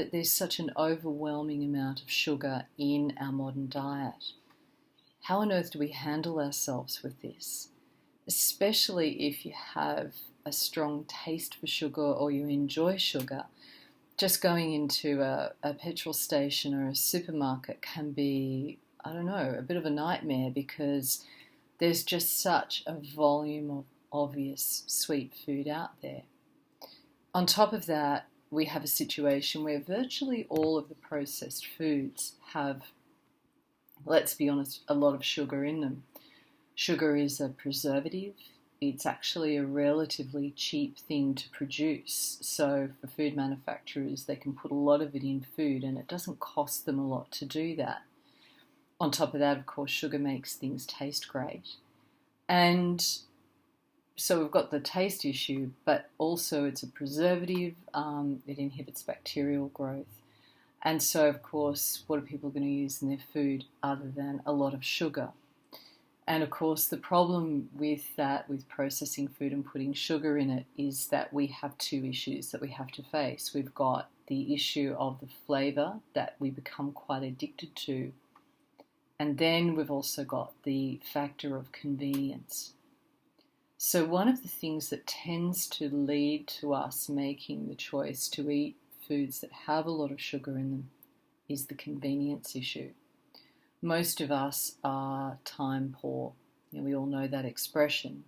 that there's such an overwhelming amount of sugar in our modern diet. How on earth do we handle ourselves with this? Especially if you have a strong taste for sugar or you enjoy sugar. Just going into a petrol station or a supermarket can be, I don't know, a bit of a nightmare because there's just such a volume of obvious sweet food out there. On top of that, we have a situation where virtually all of the processed foods have, let's be honest, a lot of sugar in them. Sugar is a preservative. It's actually a relatively cheap thing to produce. So for food manufacturers, they can put a lot of it in food and it doesn't cost them a lot to do that. On top of that, of course, sugar makes things taste great. And so we've got the taste issue, but also it's a preservative. It inhibits bacterial growth. And so, of course, what are people going to use in their food other than a lot of sugar? And of course, the problem with that, with processing food and putting sugar in it, is that we have two issues that we have to face. We've got the issue of the flavour that we become quite addicted to. And then we've also got the factor of convenience. So one of the things that tends to lead to us making the choice to eat foods that have a lot of sugar in them is the convenience issue. Most of us are time poor. We all know that expression.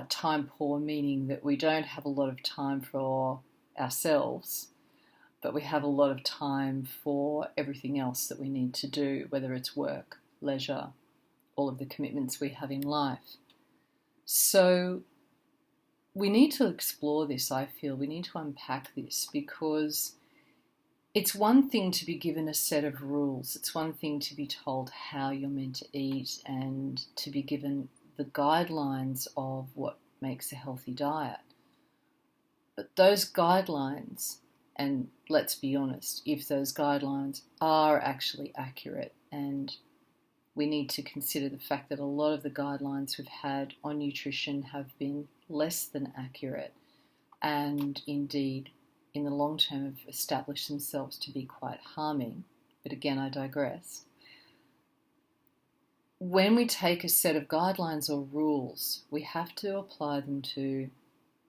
Time poor meaning that we don't have a lot of time for ourselves, but we have a lot of time for everything else that we need to do, whether it's work, leisure, all of the commitments we have in life. So we need to explore this, I feel. We need to unpack this because it's one thing to be given a set of rules. It's one thing to be told how you're meant to eat and to be given the guidelines of what makes a healthy diet. But those guidelines, and let's be honest, if those guidelines are actually accurate, and we need to consider the fact that a lot of the guidelines we've had on nutrition have been less than accurate and indeed in the long term have established themselves to be quite harming. But again, I digress. When we take a set of guidelines or rules, we have to apply them to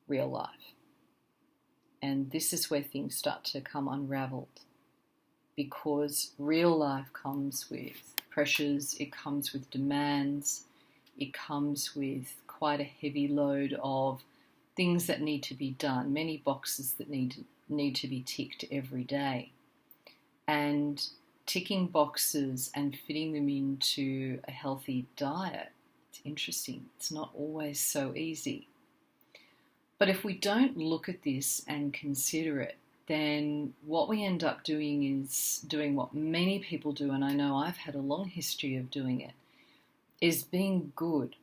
real life. And this is where things start to come unraveled because real life comes with pressures, it comes with demands, it comes with quite a heavy load of things that need to be done, many boxes that need to be ticked every day. And ticking boxes and fitting them into a healthy diet, it's interesting. It's not always so easy. But if we don't look at this and consider it, then what we end up doing is doing what many people do, and I know I've had a long history of doing it, is being good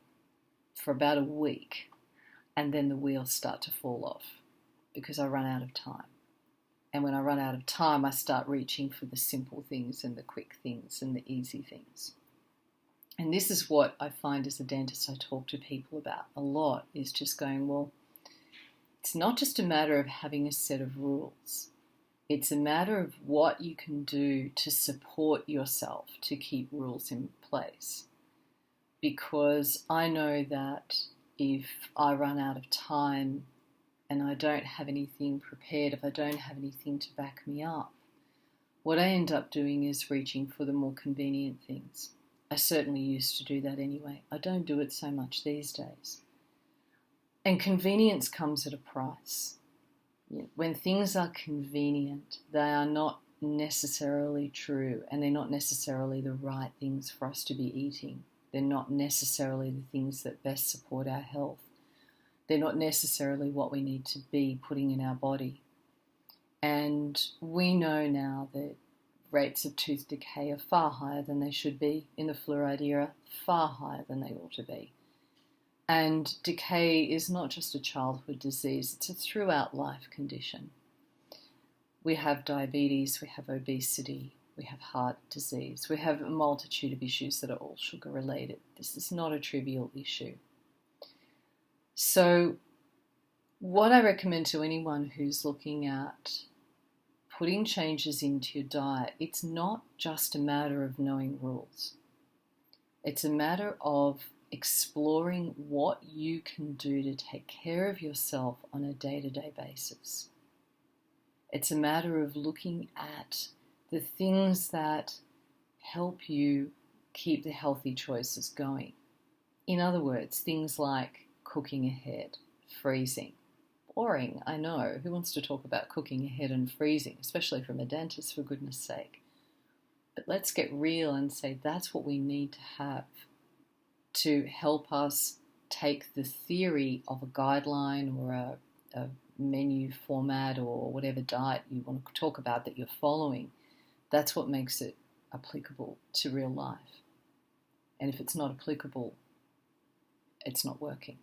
for about a week, and then the wheels start to fall off because I run out of time. And when I run out of time, I start reaching for the simple things and the quick things and the easy things. And this is what I find as a dentist I talk to people about a lot, is just going, well, it's not just a matter of having a set of rules. It's a matter of what you can do to support yourself to keep rules in place. Because I know that if I run out of time and I don't have anything prepared, if I don't have anything to back me up, what I end up doing is reaching for the more convenient things. I certainly used to do that anyway. I don't do it so much these days. And convenience comes at a price. When things are convenient, they are not necessarily true, and they're not necessarily the right things for us to be eating. They're not necessarily the things that best support our health. They're not necessarily what we need to be putting in our body. And we know now that rates of tooth decay are far higher than they should be in the fluoride era, far higher than they ought to be. And decay is not just a childhood disease, it's a throughout life condition. We have diabetes, we have obesity, we have heart disease, we have a multitude of issues that are all sugar related. This is not a trivial issue. So what I recommend to anyone who's looking at putting changes into your diet, it's not just a matter of knowing rules. It's a matter of exploring what you can do to take care of yourself on a day-to-day basis. It's a matter of looking at the things that help you keep the healthy choices going. In other words, things like cooking ahead, freezing. Boring, I know. Who wants to talk about cooking ahead and freezing, especially from a dentist, for goodness sake? But let's get real and say that's what we need to have to help us take the theory of a guideline or a menu format or whatever diet you want to talk about that you're following. That's what makes it applicable to real life. And if it's not applicable, it's not working.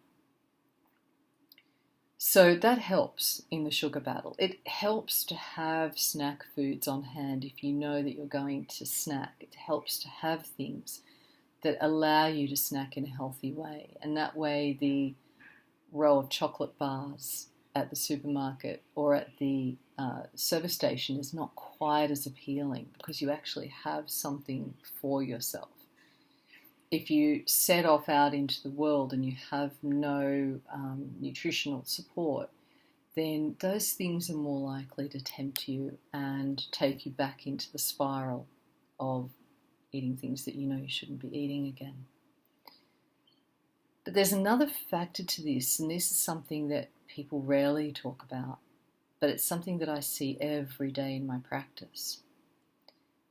So that helps in the sugar battle. It helps to have snack foods on hand if you know that you're going to snack. It helps to have things that allow you to snack in a healthy way. And that way the row of chocolate bars at the supermarket or at the service station is not quite as appealing because you actually have something for yourself. If you set off out into the world and you have no nutritional support, then those things are more likely to tempt you and take you back into the spiral of eating things that you know you shouldn't be eating again. But there's another factor to this, and this is something that people rarely talk about, but it's something that I see every day in my practice.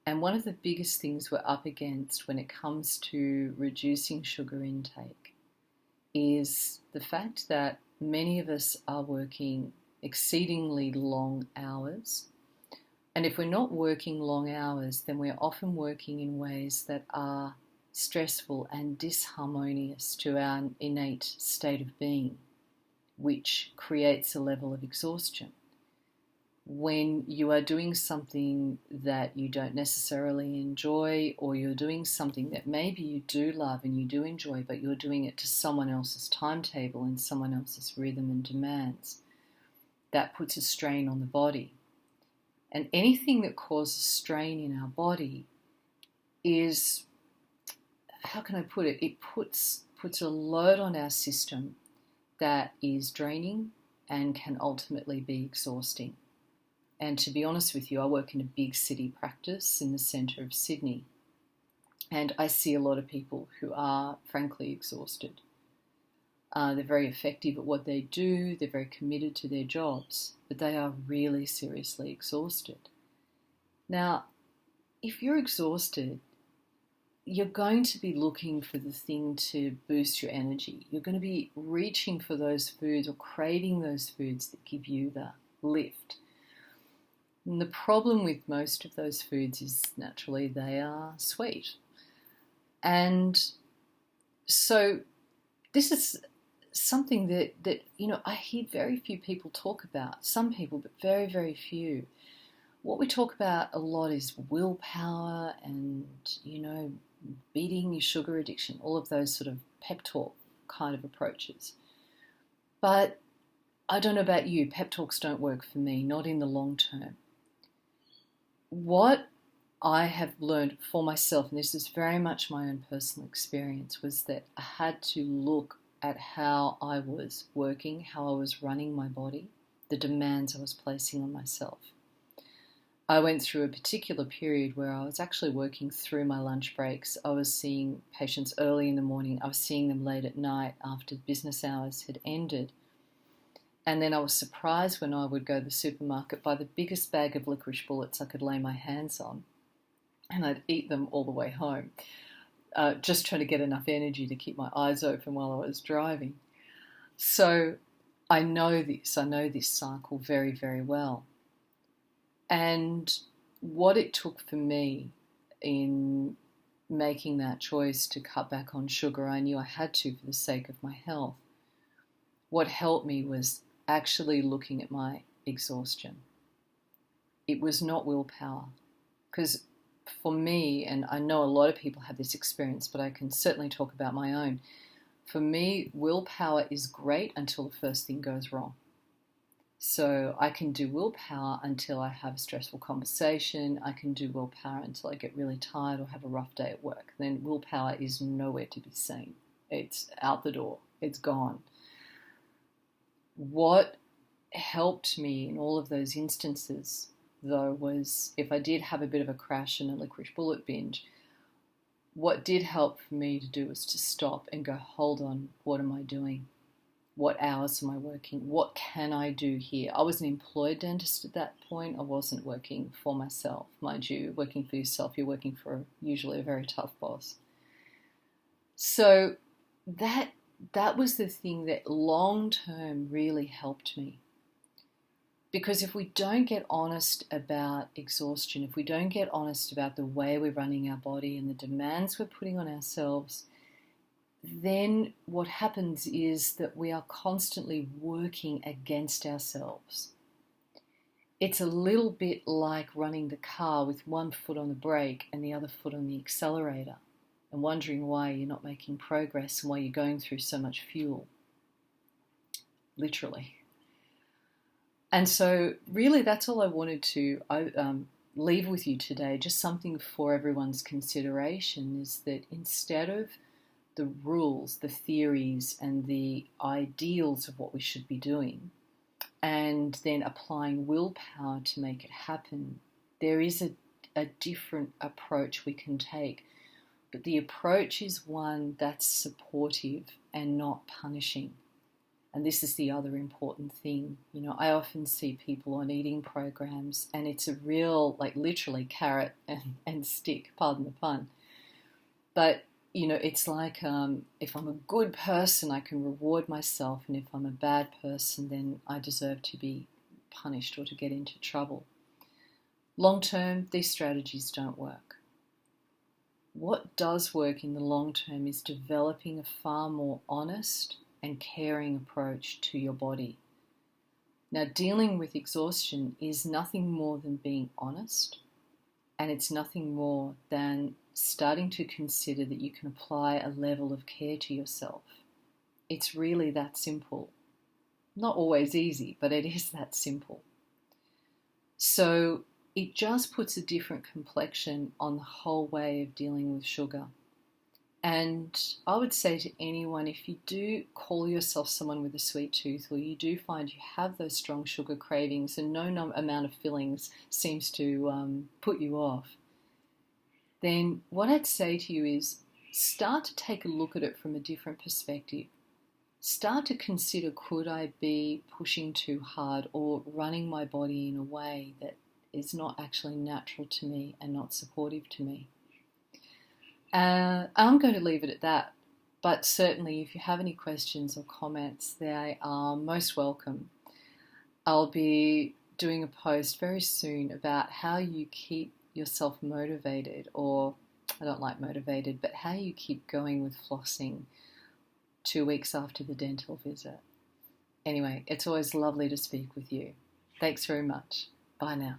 And one of the biggest things we're up against when it comes to reducing sugar intake is the fact that many of us are working exceedingly long hours. And if we're not working long hours, then we're often working in ways that are stressful and disharmonious to our innate state of being, which creates a level of exhaustion. When you are doing something that you don't necessarily enjoy, or you're doing something that maybe you do love and you do enjoy, but you're doing it to someone else's timetable and someone else's rhythm and demands, that puts a strain on the body. And anything that causes strain in our body is, how can I put it? It puts a load on our system that is draining and can ultimately be exhausting. And to be honest with you, I work in a big city practice in the centre of Sydney. And I see a lot of people who are frankly exhausted. They're very effective at what they do. They're very committed to their jobs, but they are really seriously exhausted. Now, if you're exhausted, you're going to be looking for the thing to boost your energy. You're going to be reaching for those foods or craving those foods that give you the lift. And the problem with most of those foods is naturally they are sweet. And so this is something that I hear very few people talk about. Some people, but very, very few. What we talk about a lot is willpower and, beating your sugar addiction, all of those sort of pep talk kind of approaches. But I don't know about you, pep talks don't work for me, not in the long term. What I have learned for myself, and this is very much my own personal experience, was that I had to look at how I was working, how I was running my body, the demands I was placing on myself. I went through a particular period where I was actually working through my lunch breaks. I was seeing patients early in the morning. I was seeing them late at night after business hours had ended. And then I was surprised when I would go to the supermarket by the biggest bag of licorice bullets I could lay my hands on. And I'd eat them all the way home, just trying to get enough energy to keep my eyes open while I was driving. So I know this cycle very, very well. And what it took for me in making that choice to cut back on sugar, I knew I had to for the sake of my health. What helped me was actually looking at my exhaustion. It was not willpower. Because for me, and I know a lot of people have this experience, but I can certainly talk about my own. For me, willpower is great until the first thing goes wrong. So I can do willpower until I have a stressful conversation. I can do willpower until I get really tired or have a rough day at work. Then willpower is nowhere to be seen. It's out the door. It's gone. What helped me in all of those instances, though, was if I did have a bit of a crash and a licorice bullet binge, what did help for me to do was to stop and go, hold on, what am I doing? What hours am I working? What can I do here? I was an employed dentist at that point. I wasn't working for myself. Mind you, working for yourself, you're working for usually a very tough boss. So that was the thing that long term really helped me. Because if we don't get honest about exhaustion, if we don't get honest about the way we're running our body and the demands we're putting on ourselves, then what happens is that we are constantly working against ourselves. It's a little bit like running the car with one foot on the brake and the other foot on the accelerator and wondering why you're not making progress and why you're going through so much fuel. Literally. And so really that's all I wanted to leave with you today, just something for everyone's consideration, is that instead of the rules, the theories, and the ideals of what we should be doing, and then applying willpower to make it happen, there is a different approach we can take. But the approach is one that's supportive and not punishing. And this is the other important thing. You know, I often see people on eating programs, and it's a real, like literally carrot and stick, pardon the pun. But you know, it's like if I'm a good person, I can reward myself, and if I'm a bad person, then I deserve to be punished or to get into trouble. Long term, these strategies don't work. What does work in the long term is developing a far more honest and caring approach to your body. Now, dealing with exhaustion is nothing more than being honest, and it's nothing more than starting to consider that you can apply a level of care to yourself. It's really that simple. Not always easy, but it is that simple. So it just puts a different complexion on the whole way of dealing with sugar. And I would say to anyone, if you do call yourself someone with a sweet tooth, or you do find you have those strong sugar cravings and no amount of fillings seems to put you off, then what I'd say to you is start to take a look at it from a different perspective. Start to consider, could I be pushing too hard or running my body in a way that is not actually natural to me and not supportive to me? I'm going to leave it at that. But certainly if you have any questions or comments, they are most welcome. I'll be doing a post very soon about how you keep yourself motivated, or I don't like motivated, but how you keep going with flossing 2 weeks after the dental visit. Anyway, it's always lovely to speak with you. Thanks very much. Bye now.